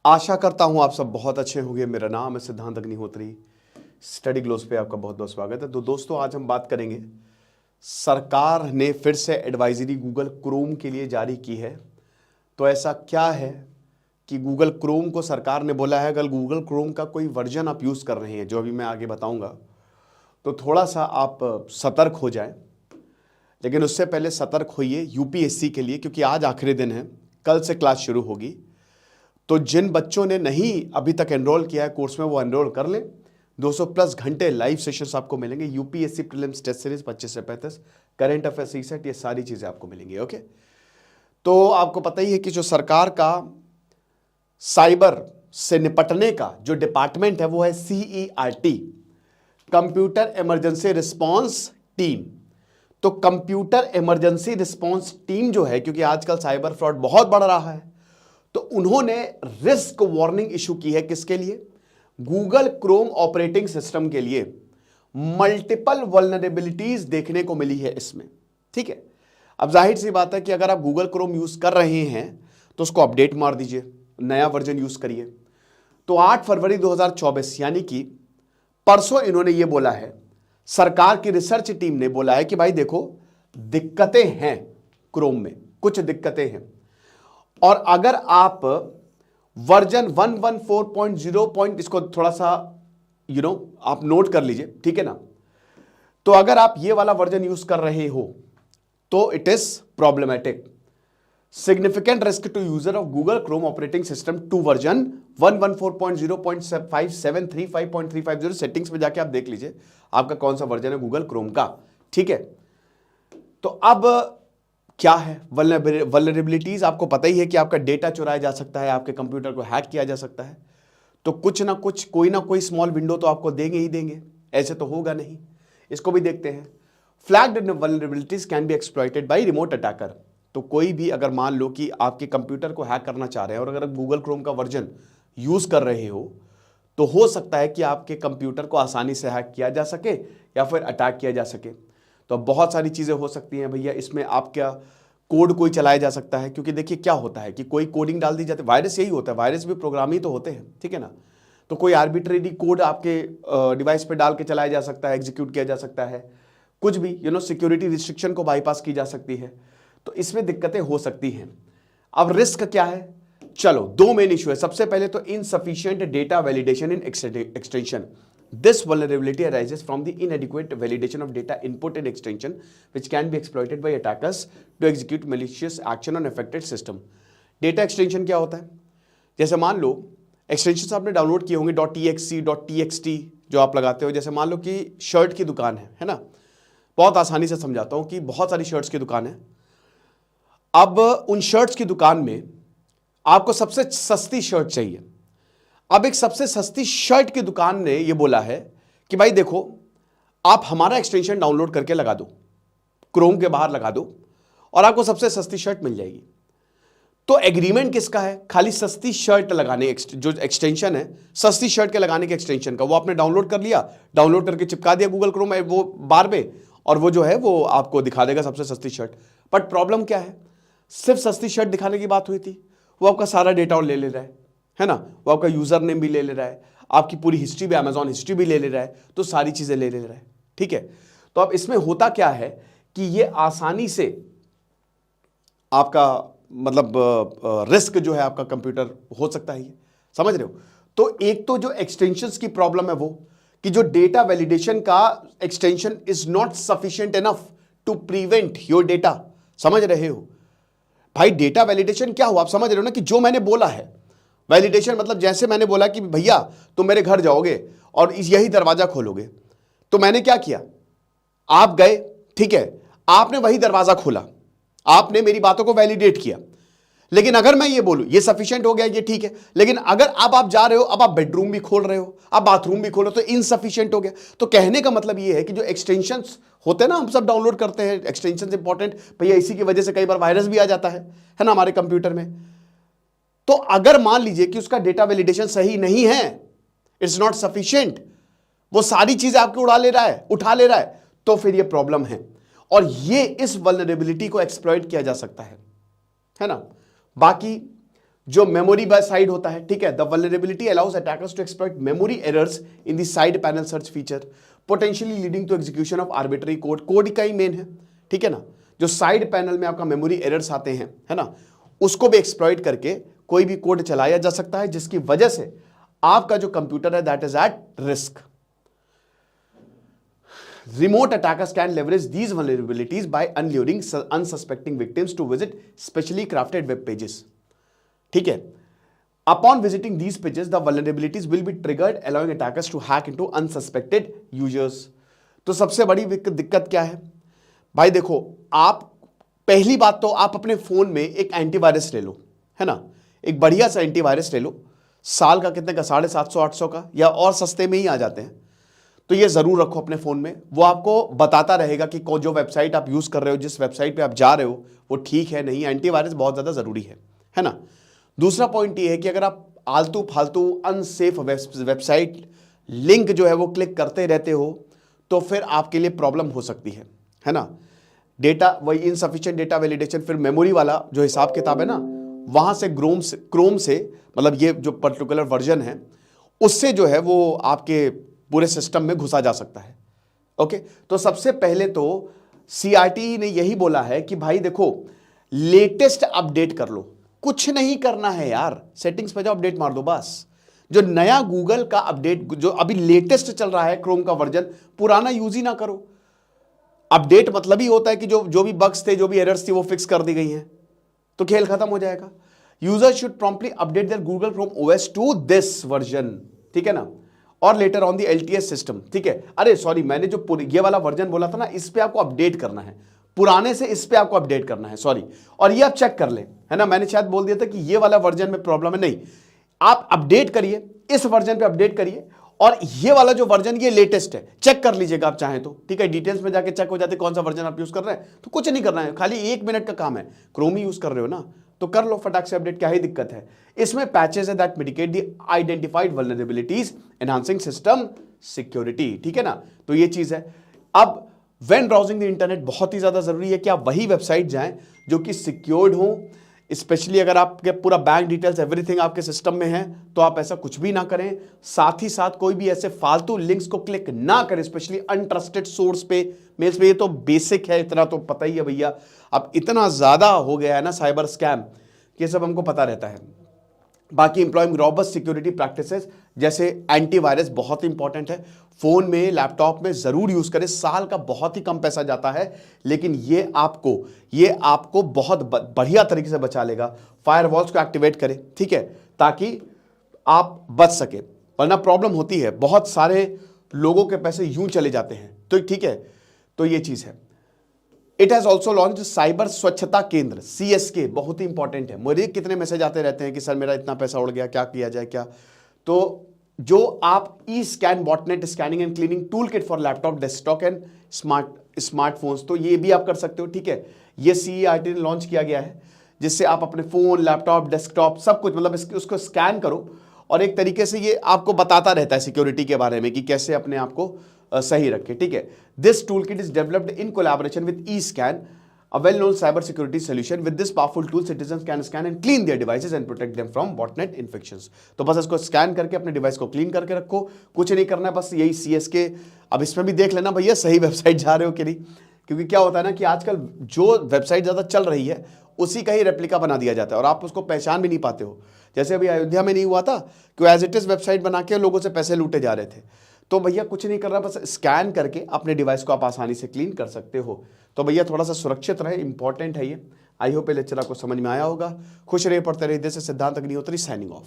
आशा करता हूं आप सब बहुत अच्छे होंगे। मेरा नाम है सिद्धांत अग्निहोत्री। स्टडी ग्लोस पे आपका बहुत बहुत स्वागत है। तो दोस्तों, आज हम बात करेंगे, सरकार ने फिर से एडवाइजरी गूगल क्रोम के लिए जारी की है। तो ऐसा क्या है कि गूगल क्रोम को सरकार ने बोला है, अगर गूगल क्रोम का कोई वर्जन आप यूज़ कर रहे हैं, जो अभी मैं आगे बताऊंगा, तो थोड़ा सा आप सतर्क हो जाएं। लेकिन उससे पहले सतर्क होइए यूपीएससी के लिए, क्योंकि आज आखिरी दिन है, कल से क्लास शुरू होगी। तो जिन बच्चों ने नहीं अभी तक एनरोल किया है कोर्स में, वो एनरोल कर लें। 200 प्लस घंटे लाइव सेशंस आपको मिलेंगे। यूपीएससी प्रीलिम्स टेस्ट सीरीज 25 से 35, करंट अफेयर्स सीसेट, ये सारी चीज़ें आपको मिलेंगी। ओके, तो आपको पता ही है कि जो सरकार का साइबर से निपटने का जो डिपार्टमेंट है वो है CERT, computer emergency response team. तो कंप्यूटर इमरजेंसी रिस्पॉन्स टीम जो है, क्योंकि आजकल साइबर फ्रॉड बहुत बढ़ रहा है, तो उन्होंने रिस्क वार्निंग इशू की है। किसके लिए? गूगल क्रोम ऑपरेटिंग सिस्टम के लिए। मल्टीपल वल्नरेबिलिटीज देखने को मिली है इसमें। ठीक है, अब जाहिर सी बात है कि अगर आप गूगल क्रोम यूज कर रहे हैं तो उसको अपडेट मार दीजिए, नया वर्जन यूज करिए। तो 8 फरवरी 2024 यानी कि परसों इन्होंने ये बोला है, सरकार की रिसर्च टीम ने बोला है कि भाई देखो, दिक्कतें हैं क्रोम में, कुछ दिक्कतें हैं। और अगर आप वर्जन 114.0 इसको थोड़ा सा आप नोट कर लीजिए, ठीक है ना। तो अगर आप ये वाला वर्जन यूज कर रहे हो तो it is problematic. Significant risk to user of Google Chrome operating system to version 114.0.573.5.350। Settings में जाके आप देख लीजिए आपका कौन सा वर्जन है गूगल क्रोम का। ठीक है, तो अब क्या है वल्नरेबिलिटीज? आपको पता ही है कि आपका डेटा चुराया जा सकता है, आपके कंप्यूटर को हैक किया जा सकता है। तो कुछ ना कुछ, कोई ना कोई स्मॉल विंडो तो आपको देंगे ही देंगे, ऐसे तो होगा नहीं। इसको भी देखते हैं। Flagged vulnerabilities can be exploited bye remote attacker. तो कोई भी अगर मान लो कि आपके कंप्यूटर को हैक करना चाह रहे हैं और अगर गूगल क्रोम का वर्जन यूज कर रहे हो, तो हो सकता है कि आपके कंप्यूटर को आसानी से हैक किया जा सके या फिर अटैक किया जा सके। तो बहुत सारी चीज़ें हो सकती हैं भैया। इसमें आपका कोड कोई चलाया जा सकता है, क्योंकि देखिए क्या होता है कि कोई कोडिंग डाल दी जाती है। वायरस यही होता है, वायरस भी प्रोग्राम ही तो होते हैं, ठीक है ना। तो कोई आर्बिट्रेरी कोड आपके डिवाइस पे डाल के चलाया जा सकता है, एग्जीक्यूट किया जा सकता है, कुछ भी सिक्योरिटी रिस्ट्रिक्शन को बाईपास की जा सकती है। तो इसमें दिक्कतें हो सकती हैं। अब रिस्क क्या है? चलो, दो मेन इशू है। सबसे पहले तो insufficient data validation in extension. This vulnerability arises from the inadequate validation of data input in extension, which can be exploited by attackers to execute malicious action on affected system. Data extension क्या होता है? जैसे मान लो extension आपने download किए होंगे .exe, .txt जो आप लगाते हो। जैसे मान लो कि शर्ट की दुकान है ना। बहुत आसानी से समझाता हूं कि बहुत सारी शर्ट्स की दुकान है। अब उन शर्ट्स की दुकान में आपको सबसे सस्ती शर्ट चाहिए। अब एक सबसे सस्ती शर्ट की दुकान ने यह बोला है कि भाई देखो, आप हमारा एक्सटेंशन डाउनलोड करके लगा दो, क्रोम के बाहर लगा दो और आपको सबसे सस्ती शर्ट मिल जाएगी। तो एग्रीमेंट किसका है? खाली सस्ती शर्ट लगाने, जो एक्सटेंशन है सस्ती शर्ट के लगाने के एक्सटेंशन का, वो आपने डाउनलोड कर लिया, डाउनलोड करके चिपका दिया गूगल क्रोम वो बार में, और वो जो है वो आपको दिखा देगा सबसे सस्ती शर्ट। बट प्रॉब्लम क्या है? सिर्फ सस्ती शर्ट दिखाने की बात हुई थी, वो आपका सारा डेटा और ले रहा है ना। वो आपका यूजर नेम भी ले रहा है, आपकी पूरी हिस्ट्री भी, अमेजॉन हिस्ट्री भी ले रहा है, तो सारी चीजें ले रहा है। ठीक है, तो अब इसमें होता क्या है कि ये आसानी से आपका मतलब रिस्क जो है आपका कंप्यूटर हो सकता है, ये समझ रहे हो। तो एक तो जो एक्सटेंशंस की प्रॉब्लम है वो कि जो डेटा वैलिडेशन का extension is not sufficient enough to prevent your data. समझ रहे हो भाई? डेटा वैलिडेशन क्या हुआ आप समझ रहे हो ना, कि जो मैंने बोला है वैलिडेशन, मतलब जैसे मैंने बोला कि भैया तुम मेरे घर जाओगे और यही दरवाजा खोलोगे, तो मैंने क्या किया, आप गए, ठीक है, आपने वही दरवाजा खोला, आपने मेरी बातों को वैलिडेट किया। लेकिन अगर मैं ये बोलूं ये सफिशिएंट हो गया, ये ठीक है, लेकिन अगर अब आप जा रहे हो, अब आप बेडरूम भी खोल रहे हो, अब बाथरूम भी खोल रहे हो, तो इनसफिशिएंट हो गया। तो कहने का मतलब ये है कि जो एक्सटेंशंस होते हैं ना, हम सब डाउनलोड करते हैं, एक्सटेंशंस इंपॉर्टेंट भैया, इसी की वजह से कई बार वायरस भी आ जाता है ना हमारे कंप्यूटर में। तो अगर मान लीजिए कि उसका डेटा वैलिडेशन सही नहीं है, इट्स नॉट सफिशिएंट, वो सारी चीजें आपको उठा ले रहा है, तो फिर ये प्रॉब्लम है। और ये इस वल्नरेबिलिटी को एक्सप्लॉइट किया जा सकता है ना। बाकी जो मेमोरी बाय साइड होता है, ठीक है। The vulnerability allows attackers to exploit memory errors in the side panel search feature, potentially leading to execution of arbitrary code. Code का ही मेन है, ठीक है ना। जो साइड पैनल में आपका मेमोरी एरर्स आते हैं, है ना, उसको भी एक्सप्लॉइट करके कोई भी कोड चलाया जा सकता है, जिसकी वजह से आपका जो कंप्यूटर है that is at risk. Remote attackers can leverage these vulnerabilities by alluring unsuspecting victims to visit specially crafted web pages. ठीक है। Upon visiting these pages, the vulnerabilities will be triggered, allowing attackers to hack into unsuspected users. तो सबसे बड़ी दिक्कत क्या है भाई? देखो, आप पहली बात तो आप अपने फोन में एक एंटीवायरस ले लो, है ना, एक बढ़िया सा एंटीवायरस ले लो। साल का कितने का? 750-800 का, या और सस्ते में ही आ जाते हैं। तो ये जरूर रखो अपने फोन में, वो आपको बताता रहेगा कि जो वेबसाइट आप यूज कर रहे हो, जिस वेबसाइट पे आप जा रहे हो, वो ठीक है नहीं। एंटीवायरस बहुत ज्यादा जरूरी है ना। दूसरा पॉइंट ये है कि अगर आप आलतू फालतू अनसेफ वेबसाइट लिंक जो है वो क्लिक करते रहते हो, तो फिर आपके लिए प्रॉब्लम हो सकती है ना। डेटा वही इनसफिशिएंट डेटा वैलिडेशन, फिर मेमोरी वाला जो हिसाब किताब है ना, वहां से क्रोम से मतलब ये जो पर्टिकुलर वर्जन है उससे जो है वो आपके पूरे सिस्टम में घुसा जा सकता है। ओके, तो सबसे पहले तो सीआरटी ने यही बोला है कि भाई देखो, लेटेस्ट अपडेट कर लो। कुछ नहीं करना है यार, सेटिंग्स पे जाओ, अपडेट मार दो बस। जो नया गूगल का अपडेट जो अभी लेटेस्ट चल रहा है क्रोम का वर्जन, पुराना यूज ही ना करो। अपडेट मतलब ही होता है कि जो भी बग्स थे, जो भी एरर्स थी, वो फिक्स कर दी गई हैं, तो खेल खत्म हो जाएगा। User should promptly update their Google Chrome OS to this version, ठीक है ना, और later on the LTS system, ठीक है। अरे सॉरी, मैंने जो ये वाला वर्जन बोला था ना, इस पे आपको अपडेट करना है, पुराने से इस पे आपको अपडेट करना है, सॉरी। और ये आप चेक कर लें, है ना, मैंने शायद बोल दिया था कि ये वाला वर्जन में प्रॉब्लम है, नहीं, आप अपडेट करिए, इस वर्जन पे अपडेट करिए, और ये वाला जो वर्जन ये लेटेस्ट है, चेक कर लीजिएगा आप चाहें तो, ठीक है। डिटेल्स में जाके चेक हो जाते कौन सा वर्जन आप यूज कर रहे हैं, तो कुछ नहीं करना है, खाली 1 मिनट का काम है। क्रोम ही यूज कर रहे हो ना, तो कर लो फटाक से अपडेट, क्या ही दिक्कत है। इसमें पैचेस है that mitigate the identified vulnerabilities enhancing system security, ठीक है ना। तो ये चीज है। अब व्हेन ब्राउजिंग द इंटरनेट बहुत ही ज्यादा जरूरी है कि आप वही वेबसाइट जाएं जो कि सिक्योर्ड हो, स्पेशली अगर आपके पूरा बैंक डिटेल्स एवरीथिंग आपके सिस्टम में है, तो आप ऐसा कुछ भी ना करें। साथ ही साथ कोई भी ऐसे फालतू लिंक्स को क्लिक ना करें, स्पेशली अनट्रस्टेड सोर्स पे, मेल्स पे। ये तो बेसिक है, इतना तो पता ही है भैया। अब इतना ज्यादा हो गया है ना साइबर स्कैम, ये सब हमको पता रहता है। बाकी इंप्लॉइंग रॉबस्ट सिक्योरिटी प्रैक्टिसेस जैसे एंटीवायरस बहुत इंपॉर्टेंट है। फोन में, लैपटॉप में जरूर यूज करें। साल का बहुत ही कम पैसा जाता है, लेकिन ये आपको बहुत बढ़िया तरीके से बचा लेगा। फायरवॉल्स को एक्टिवेट करें, ठीक है, ताकि आप बच सके, वरना प्रॉब्लम होती है। बहुत सारे लोगों के पैसे यूं चले जाते हैं, तो ठीक है, तो ये चीज है। It has also launch cyber स्वच्छता केंद्र, CSK, बहुत ही इंपॉर्टेंट है। मुझे कितने मैसेज आते रहते हैं कि सर मेरा इतना पैसा उड़ गया, क्या किया जाए क्या। तो जो आप eScan botnet scanning and cleaning tool kit for laptop, desktop and smartphones, तो ये भी आप कर सकते हो, ठीक है। ये CERT ने लॉन्च किया गया है, जिससे आप अपने फोन, लैपटॉप, डेस्कटॉप सब कुछ मतलब उसको स्कैन करो, और एक तरीके से ये आपको बताता रहता है सिक्योरिटी के बारे में कि कैसे अपने आप को सही रखें, ठीक है। This tool kit is developed in collaboration with eScan, a well-known cyber security solution. With this powerful tool, citizens can scan and clean their devices and protect them from botnet infections. तो बस इसको scan करके अपने device को clean करके रखो, कुछ नहीं करना है, बस यही CSK। अब इसमें भी देख लेना भैया सही वेबसाइट जा रहे हो कि नहीं, क्योंकि क्या होता है ना कि आजकल जो वेबसाइट ज़्यादा चल रही है उसी का ही रेप्लिका बना दिया जाता है, और आप उसको पहचान भी नहीं पाते हो। जैसे अभी अयोध्या में नहीं हुआ था कि एज इट इज़ वेबसाइट बना के लोगों से पैसे लूटे जा रहे थे। तो भैया कुछ नहीं करना, बस स्कैन करके अपने डिवाइस को आप आसानी से क्लीन कर सकते हो। तो भैया थोड़ा सा सुरक्षित रहे, इंपॉर्टेंट है ये। आई होप ये लेक्चर आपको समझ में आया होगा। खुश रहिए, पढ़ते रहिए। दिस इज सिद्धांत अग्निहोत्री साइनिंग ऑफ।